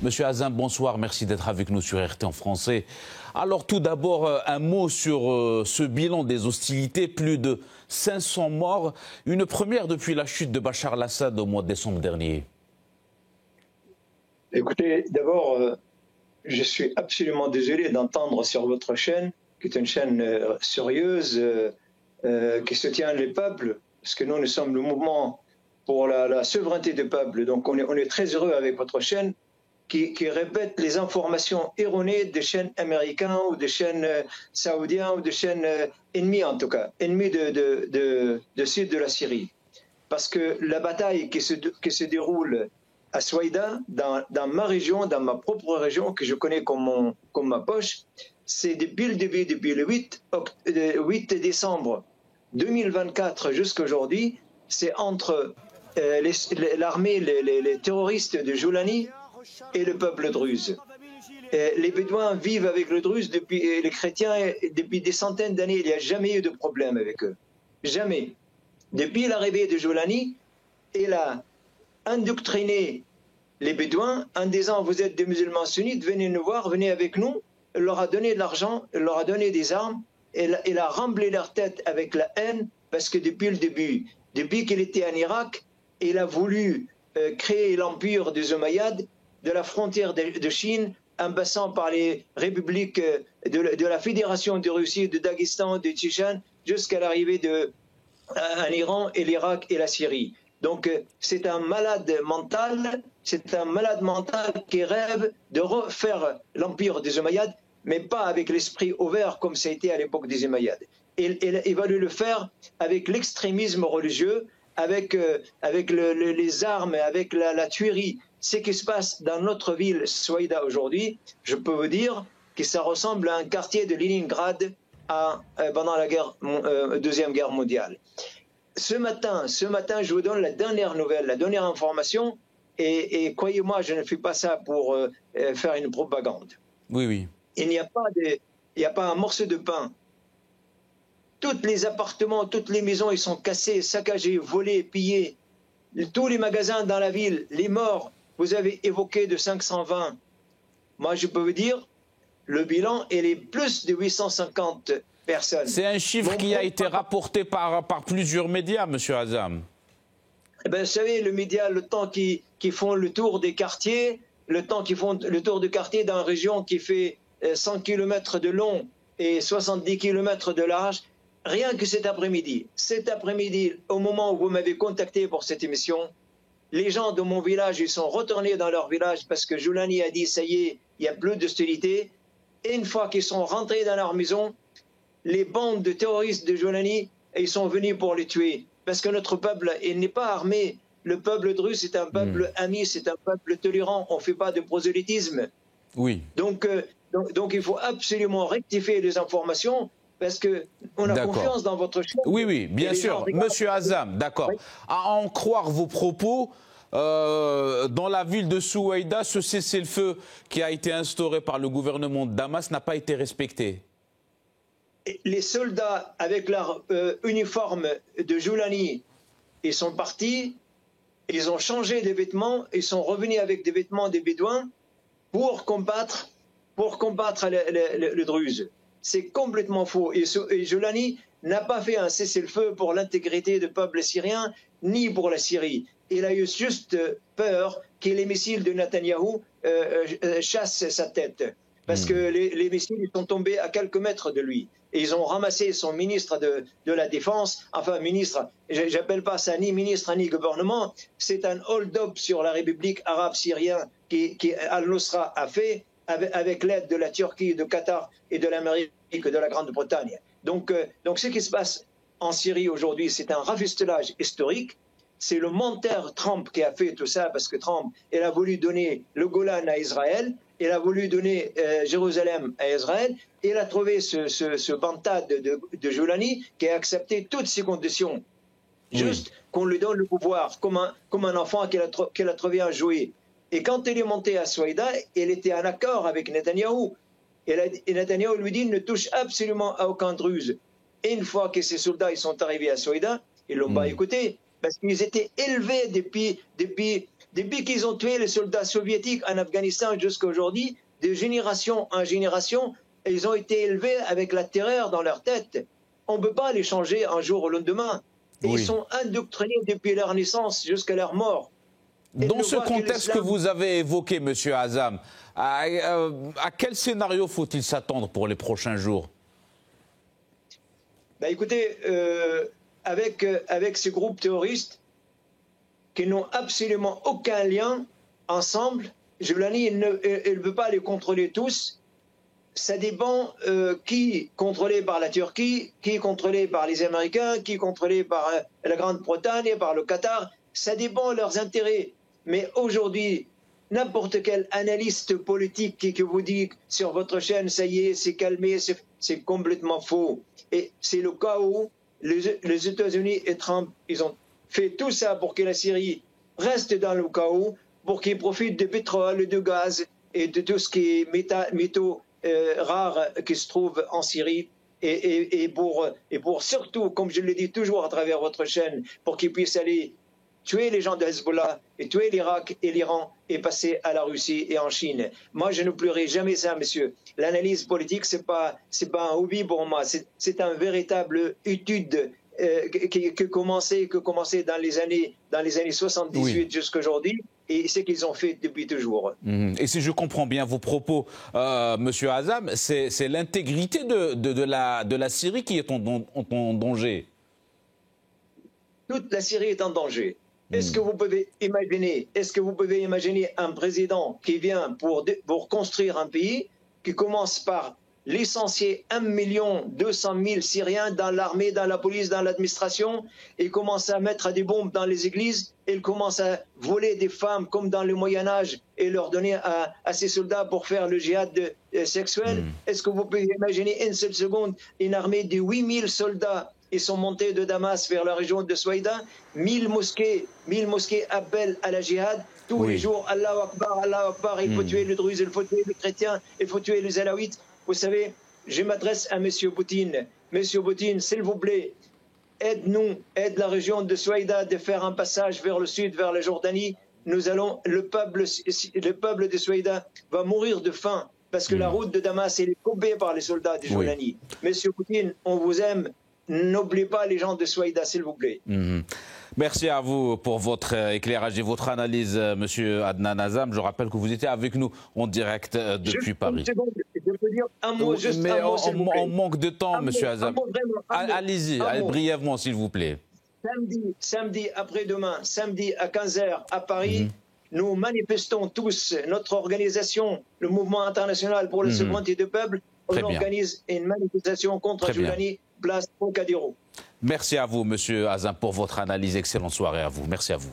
Monsieur Hazem, bonsoir, merci d'être avec nous sur RT en français. Alors tout d'abord, un mot sur ce bilan des hostilités, plus de 500 morts, une première depuis la chute de Bachar al-Assad au mois de décembre dernier. Écoutez, d'abord, je suis absolument désolé d'entendre sur votre chaîne, qui est une chaîne sérieuse, qui soutient les peuples, parce que nous sommes le mouvement pour la souveraineté des peuples. Donc on est très heureux avec votre chaîne qui répète les informations erronées des chaînes américaines ou des chaînes saoudiennes ou des chaînes ennemies en tout cas, ennemies de sud de la Syrie. Parce que la bataille qui se déroule à Souaïda, dans ma région, dans ma propre région, que je connais comme ma poche, c'est depuis le début, depuis le 8 décembre 2024 jusqu'à aujourd'hui, c'est entre l'armée, les terroristes de Joulani et le peuple druze. Les Bédouins vivent avec le druze les chrétiens depuis des centaines d'années. Il n'y a jamais eu de problème avec eux. Jamais. Depuis l'arrivée de Joulani, il a indoctriné les Bédouins en disant vous êtes des musulmans sunnites, venez nous voir, venez avec nous. Il leur a donné de l'argent, il leur a donné des armes, il a remblé leur tête avec la haine parce que depuis le début, depuis qu'il était en Irak, il a voulu créer l'empire des Omeyyades de la frontière de Chine en passant par les républiques de la Fédération de Russie, de Daghestan, de Tchétchène, jusqu'à l'arrivée en Iran et l'Irak et la Syrie. Donc c'est un malade mental qui rêve de refaire l'empire des Omeyyades, mais pas avec l'esprit ouvert comme ça a été à l'époque des Omeyyades. Il va le faire avec l'extrémisme religieux, avec les armes, avec la tuerie. Ce qui se passe dans notre ville, Souaïda, aujourd'hui, je peux vous dire que ça ressemble à un quartier de Leningrad pendant la Deuxième Guerre mondiale. Ce matin, je vous donne la dernière nouvelle, la dernière information, et croyez-moi, je ne fais pas ça pour faire une propagande. Oui, oui. Il n'y a pas un morceau de pain. Tous les appartements, toutes les maisons, ils sont cassés, saccagés, volés, pillés. Tous les magasins dans la ville, les morts, vous avez évoqué de 520. Moi, je peux vous dire, le bilan, il est plus de 850 personnes. C'est un chiffre qui a été rapporté par plusieurs médias, monsieur Hazem. Eh bien, vous savez, le média, le temps qui font le tour des quartiers, le temps qu'ils font le tour du quartier dans une région qui fait 100 km de long et 70 km de large, rien que cet après-midi, au moment où vous m'avez contacté pour cette émission, les gens de mon village, ils sont retournés dans leur village parce que Joulani a dit, ça y est, il n'y a plus d'hostilité. Et une fois qu'ils sont rentrés dans leur maison, les bandes de terroristes de Joulani, ils sont venus pour les tuer. Parce que notre peuple, il n'est pas armé. Le peuple druze, c'est un peuple ami, c'est un peuple tolérant. On ne fait pas de prosélytisme. Oui. Donc il faut absolument rectifier les informations parce qu'on a confiance dans votre chaîne. Oui, oui, bien sûr. Monsieur Hazem, d'accord. Oui. À en croire vos propos, dans la ville de Souaïda, ce cessez-le-feu qui a été instauré par le gouvernement de Damas n'a pas été respecté. Les soldats, avec leur uniforme de Joulani, ils sont partis, ils ont changé de vêtements, ils sont revenus avec des vêtements des Bédouins pour combattre le druze. C'est complètement faux. Et Joulani n'a pas fait un cessez-le-feu pour l'intégrité du peuple syrien, ni pour la Syrie. Il a eu juste peur que les missiles de Netanyahou chassent sa tête. Parce que les missiles sont tombés à quelques mètres de lui. Et ils ont ramassé son ministre de la Défense, enfin ministre, j'appelle pas ça ni ministre ni gouvernement, c'est un hold-up sur la République arabe syrienne qui Al-Nusra a fait avec l'aide de la Turquie, de Qatar et de l'Amérique et de la Grande-Bretagne. Donc ce qui se passe en Syrie aujourd'hui, c'est un rafistolage historique. C'est le menteur Trump qui a fait tout ça parce que Trump, il a voulu donner le Golan à Israël, il a voulu donner Jérusalem à Israël, et il a trouvé ce bantade de Joulani qui a accepté toutes ces conditions. Juste qu'on lui donne le pouvoir, comme un enfant qu'il a trouvé un jouet. Et quand il est monté à Souaïda, il était en accord avec Netanyahou. Et Netanyahou lui dit ne touche absolument à aucun druze. Et une fois que ces soldats ils sont arrivés à Souaïda, ils ne l'ont pas écouté. Parce qu'ils étaient élevés depuis Depuis qu'ils ont tué les soldats soviétiques en Afghanistan jusqu'à aujourd'hui, de génération en génération, ils ont été élevés avec la terreur dans leur tête. On ne peut pas les changer un jour au lendemain. Et Oui. ils sont indoctrinés depuis leur naissance jusqu'à leur mort. Dans ce contexte que vous avez évoqué, M. Azam, à quel scénario faut-il s'attendre pour les prochains jours? Ben écoutez, avec ces groupes terroristes qui n'ont absolument aucun lien ensemble, Jawlani, il ne veut pas les contrôler tous. Ça dépend qui est contrôlé par la Turquie, qui est contrôlé par les Américains, qui est contrôlé par la Grande-Bretagne, par le Qatar. Ça dépend de leurs intérêts. Mais aujourd'hui, n'importe quel analyste politique qui vous dit sur votre chaîne, ça y est, c'est calmé, c'est complètement faux. Et c'est le cas où les États-Unis et Trump, ils ont fait tout ça pour que la Syrie reste dans le chaos, pour qu'ils profitent de pétrole, de gaz et de tout ce qui est métaux rares qui se trouvent en Syrie. Et pour surtout, comme je le dis toujours à travers votre chaîne, pour qu'ils puissent aller tuer les gens de Hezbollah et tuer l'Irak et l'Iran et passer à la Russie et en Chine. Moi, je ne pleurerai jamais ça, monsieur. L'analyse politique, c'est pas un hobby pour moi. C'est une véritable étude qui commençait dans les années 78 jusqu'à aujourd'hui. Et c'est qu'ils ont fait depuis toujours. Et si je comprends bien vos propos, Monsieur Azam, c'est l'intégrité de la Syrie qui est en danger. Toute la Syrie est en danger. Est-ce que vous pouvez imaginer un président qui vient pour construire un pays, qui commence par licencier 1 200 000 Syriens dans l'armée, dans la police, dans l'administration, et commence à mettre des bombes dans les églises, et il commence à voler des femmes comme dans le Moyen-Âge et leur donner à ces soldats pour faire le djihad sexuel? Est-ce que vous pouvez imaginer une seule seconde une armée de 8 000 soldats? Ils sont montés de Damas vers la région de Souaïda. 1000 mosquées appellent à la djihad. Tous les jours, Allahu Akbar, il faut tuer les druzes, il faut tuer les chrétiens, il faut tuer les alaouites. Vous savez, je m'adresse à M. Poutine. Monsieur Poutine, s'il vous plaît, aide-nous, aide la région de Souaïda de faire un passage vers le sud, vers la Jordanie. Le peuple de Souaïda va mourir de faim parce que la route de Damas est coupée par les soldats de Jordanie. Monsieur Poutine, on vous aime. N'oubliez pas les gens de Souaïda, s'il vous plaît. Merci à vous pour votre éclairage et votre analyse, Monsieur Adnan Azam. Je rappelle que vous étiez avec nous en direct depuis Paris. Je peux dire un mot, juste un mot, s'il vous plaît. On manque de temps, Monsieur Azam. Allez-y, brièvement, s'il vous plaît. Samedi après-demain, samedi à 15h à Paris, nous manifestons tous, notre organisation, le Mouvement international pour la souveraineté du peuple, on organise une manifestation contre Jawlani, place Trocadéro. Merci à vous, Monsieur Azam, pour votre analyse. Excellente soirée à vous. Merci à vous.